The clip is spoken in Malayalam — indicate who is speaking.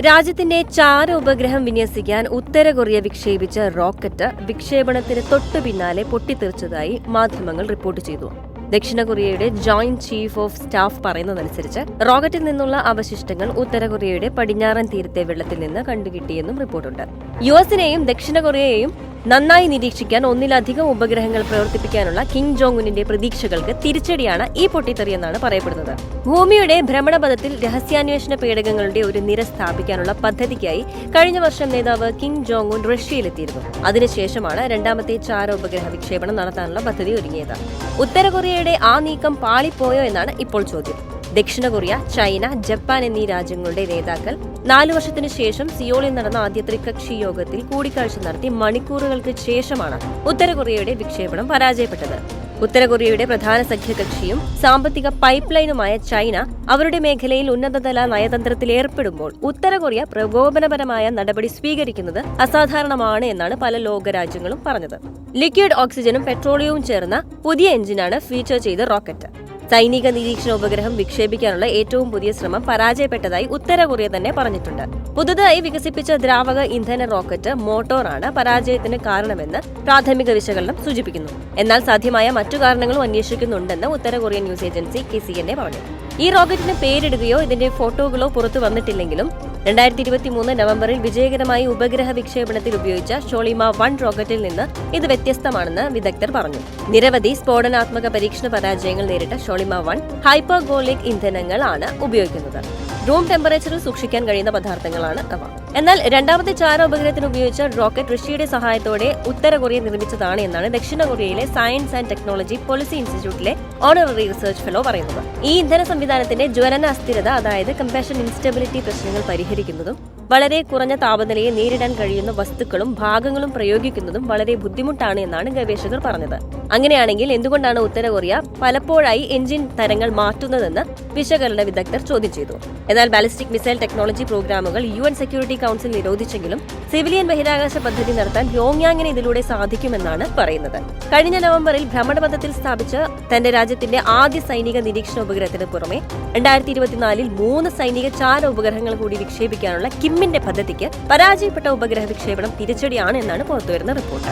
Speaker 1: രാജ്യത്തിന്റെ ചാര ഉപഗ്രഹം വിന്യസിക്കാൻ ഉത്തര കൊറിയ വിക്ഷേപിച്ച റോക്കറ്റ് വിക്ഷേപണത്തിന് തൊട്ടു പിന്നാലെ പൊട്ടിത്തെറിച്ചതായി മാധ്യമങ്ങൾ റിപ്പോർട്ട് ചെയ്തു. ദക്ഷിണ കൊറിയയുടെ ജോയിന്റ് ചീഫ് ഓഫ് സ്റ്റാഫ് പറയുന്നതനുസരിച്ച് റോക്കറ്റിൽ നിന്നുള്ള അവശിഷ്ടങ്ങൾ ഉത്തര കൊറിയയുടെ പടിഞ്ഞാറൻ തീരത്തെ വെള്ളത്തിൽ നിന്ന് കണ്ടുകിട്ടിയെന്നും റിപ്പോർട്ടുണ്ട്. യുഎസിനെയും ദക്ഷിണ കൊറിയയെയും നന്നായി നിരീക്ഷിക്കാൻ ഒന്നിലധികം ഉപഗ്രഹങ്ങൾ പ്രവർത്തിപ്പിക്കാനുള്ള കിം ജോങ് ഉന്നിന്റെ പ്രതീക്ഷകൾക്ക് തിരിച്ചടിയാണ് ഈ പൊട്ടിത്തെറിയെന്നാണ് പറയപ്പെടുന്നത്. ഭൂമിയുടെ ഭ്രമണപഥത്തിൽ രഹസ്യാന്വേഷണ പേടകങ്ങളുടെ ഒരു നിര സ്ഥാപിക്കാനുള്ള പദ്ധതിക്കായി കഴിഞ്ഞ വർഷം നേതാവ് കിം ജോങ് ഉൻ റഷ്യയിലെത്തിയിരുന്നു. അതിനുശേഷമാണ് രണ്ടാമത്തെ ചാര ഉപഗ്രഹ വിക്ഷേപണം നടത്താനുള്ള പദ്ധതി ഒരുങ്ങിയത്. ഉത്തര കൊറിയയുടെ ആ നീക്കം പാളിപ്പോയോ എന്നാണ് ഇപ്പോൾ ചോദ്യം. ദക്ഷിണ കൊറിയ, ചൈന, ജപ്പാൻ എന്നീ രാജ്യങ്ങളുടെ നേതാക്കൾ 4 വർഷത്തിനു ശേഷം സിയോളിൽ നടന്ന ആദ്യ ത്രികക്ഷി യോഗത്തിൽ കൂടിക്കാഴ്ച നടത്തി മണിക്കൂറുകൾക്ക് ശേഷമാണ് ഉത്തര കൊറിയയുടെ വിക്ഷേപണം പരാജയപ്പെട്ടത്. ഉത്തര കൊറിയയുടെ പ്രധാന സഖ്യകക്ഷിയും സാമ്പത്തിക പൈപ്പ് ലൈനുമായ ചൈന അവരുടെ മേഖലയിൽ ഉന്നതതല നയതന്ത്രത്തിൽ ഏർപ്പെടുമ്പോൾ ഉത്തര കൊറിയ പ്രകോപനപരമായ നടപടി സ്വീകരിക്കുന്നത് അസാധാരണമാണ് എന്നാണ് പല ലോകരാജ്യങ്ങളും പറഞ്ഞത്. ലിക്വിഡ് ഓക്സിജനും പെട്രോളിയവും ചേർന്ന പുതിയ എഞ്ചിനാണ് ഫീച്ചർ ചെയ്ത റോക്കറ്റ്. സൈനിക നിരീക്ഷണ ഉപഗ്രഹം വിക്ഷേപിക്കാനുള്ള ഏറ്റവും പുതിയ ശ്രമം പരാജയപ്പെട്ടതായി ഉത്തര കൊറിയ തന്നെ പറഞ്ഞിട്ടുണ്ട്. പുതുതായി വികസിപ്പിച്ച ദ്രാവക ഇന്ധന റോക്കറ്റ് മോട്ടോറാണ് പരാജയത്തിന് കാരണമെന്ന് പ്രാഥമിക വിശകലനം സൂചിപ്പിക്കുന്നു. എന്നാൽ സാധ്യമായ മറ്റു കാരണങ്ങളും അന്വേഷിക്കുന്നുണ്ടെന്ന് ഉത്തര കൊറിയൻ ന്യൂസ് ഏജൻസി KCNA പറഞ്ഞു. ഈ റോക്കറ്റിന് പേരിടുകയോ ഇതിന്റെ ഫോട്ടോകളോ പുറത്തു വന്നിട്ടില്ലെങ്കിലും 2023 നവംബറിൽ വിജയകരമായി ഉപഗ്രഹ വിക്ഷേപണത്തിൽ ഉപയോഗിച്ച ഷോളിമ 1 റോക്കറ്റിൽ നിന്ന് ഇത് വ്യത്യസ്തമാണെന്ന് വിദഗ്ധർ പറഞ്ഞു. നിരവധി സ്ഫോടനാത്മക പരീക്ഷണ പരാജയങ്ങൾ നേരിട്ട ഷോളിമ 1 ഹൈപ്പർഗോളിക് ഇന്ധനങ്ങൾ ആണ് ഉപയോഗിക്കുന്നത്. റൂം ടെമ്പറേച്ചറിൽ സൂക്ഷിക്കാൻ കഴിയുന്ന പദാർത്ഥങ്ങളാണ് അവ. എന്നാൽ രണ്ടാമത്തെ ചാര ഉപഗ്രഹത്തിന് ഉപയോഗിച്ച റോക്കറ്റ് റഷ്യയുടെ സഹായത്തോടെ ഉത്തര കൊറിയ നിർമ്മിച്ചതാണ് എന്നാണ് ദക്ഷിണ കൊറിയയിലെ സയൻസ് ആൻഡ് ടെക്നോളജി പോളിസി ഇൻസ്റ്റിറ്റ്യൂട്ടിലെ ഓണററി റിസർച്ച് ഫെലോ പറയുന്നത്. ഈ ഇന്ധന സംവിധാനത്തിന്റെ ജ്വലന അസ്ഥിരത, അതായത് കമ്പഷൻ ഇൻസ്റ്റബിലിറ്റി പ്രശ്നങ്ങൾ പരിഹരിക്കുന്നതും വളരെ കുറഞ്ഞ താപനിലയെ നേരിടാൻ കഴിയുന്ന വസ്തുക്കളും ഭാഗങ്ങളും പ്രയോഗിക്കുന്നതും വളരെ ബുദ്ധിമുട്ടാണ് എന്നാണ് ഗവേഷകർ പറഞ്ഞത്. അങ്ങനെയാണെങ്കിൽ എന്തുകൊണ്ടാണ് ഉത്തര കൊറിയ പലപ്പോഴായി എഞ്ചിൻ തരങ്ങൾ മാറ്റുന്നതെന്ന് വിശകലന വിദഗ്ധർ ചോദ്യം ചെയ്തു. എന്നാൽ ബാലിസ്റ്റിക് മിസൈൽ ടെക്നോളജി പ്രോഗ്രാമുകൾ UN സെക്യൂരിറ്റി കൌൺസിൽ നിരോധിച്ചെങ്കിലും സിവിലിയൻ ബഹിരാകാശ പദ്ധതി നടത്താൻ പ്യോങ്യാങ്ങിന് ഇതിലൂടെ സാധിക്കുമെന്നാണ് പറയുന്നത്. കഴിഞ്ഞ നവംബറിൽ ഭ്രമണപഥത്തിൽ സ്ഥാപിച്ച തന്റെ രാജ്യത്തിന്റെ ആദ്യ സൈനിക നിരീക്ഷണ ഉപഗ്രഹത്തിന് പുറമെ 2024 3 സൈനിക ചാര ഉപഗ്രഹങ്ങൾ കൂടി വിക്ഷേപിക്കാനുള്ള കിമ്മിന്റെ പദ്ധതിക്ക് പരാജയപ്പെട്ട ഉപഗ്രഹ വിക്ഷേപണം തിരിച്ചടിയാണ് എന്നാണ് പുറത്തുവരുന്ന റിപ്പോർട്ട്.